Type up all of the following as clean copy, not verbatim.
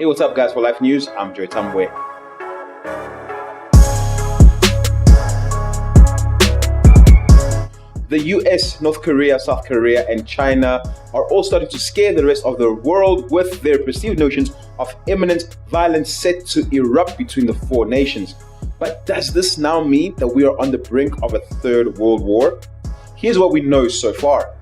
Hey, what's up, guys? For Life News, I'm Joy Tambwe. The US, North Korea, South Korea, and China are all starting to scare the rest of the world with their perceived notions of imminent violence set to erupt between the four nations. But does this now mean that we are on the brink of a third world war? Here's what we know so far.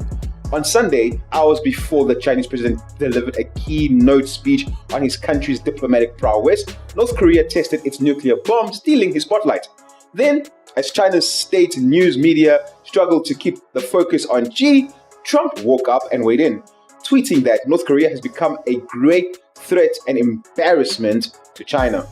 On Sunday, hours before the Chinese president delivered a keynote speech on his country's diplomatic prowess, North Korea tested its nuclear bomb, stealing his spotlight. Then, as China's state news media struggled to keep the focus on Xi, Trump woke up and weighed in, tweeting that North Korea has become a great threat and embarrassment to China.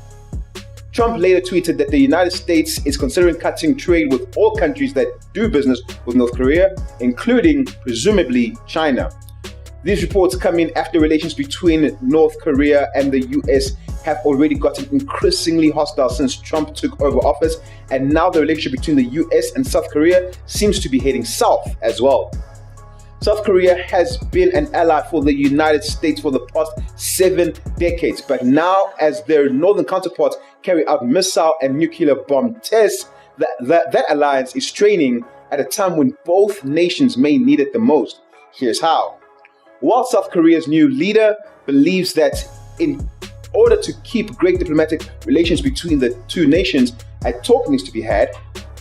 Trump later tweeted that the United States is considering cutting trade with all countries that do business with North Korea, including, presumably, China. These reports come in after relations between North Korea and the US have already gotten increasingly hostile since Trump took over office, and now the relationship between the US and South Korea seems to be heading south as well. South Korea has been an ally for the United States for the past 7 decades, but now as their northern counterparts carry out missile and nuclear bomb tests, that alliance is straining at a time when both nations may need it the most. Here's how. While South Korea's new leader believes that in order to keep great diplomatic relations between the two nations, a talk needs to be had,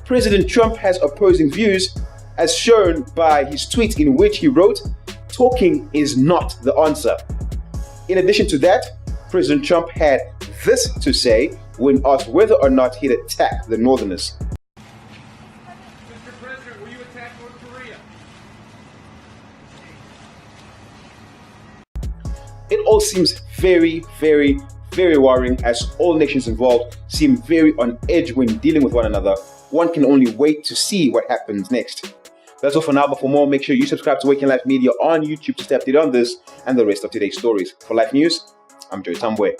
President Trump has opposing views, as shown by his tweet in which he wrote, "Talking is not the answer." In addition to that, President Trump had this to say when asked whether or not he'd attack the Northerners. Mr. President, will you attack North Korea? It all seems very, very, very worrying, as all nations involved seem very on edge when dealing with one another. One can only wait to see what happens next. That's all for now, but for more, make sure you subscribe to Waking Life Media on YouTube to stay updated on this and the rest of today's stories. For Life News, I'm Joy Tambwe.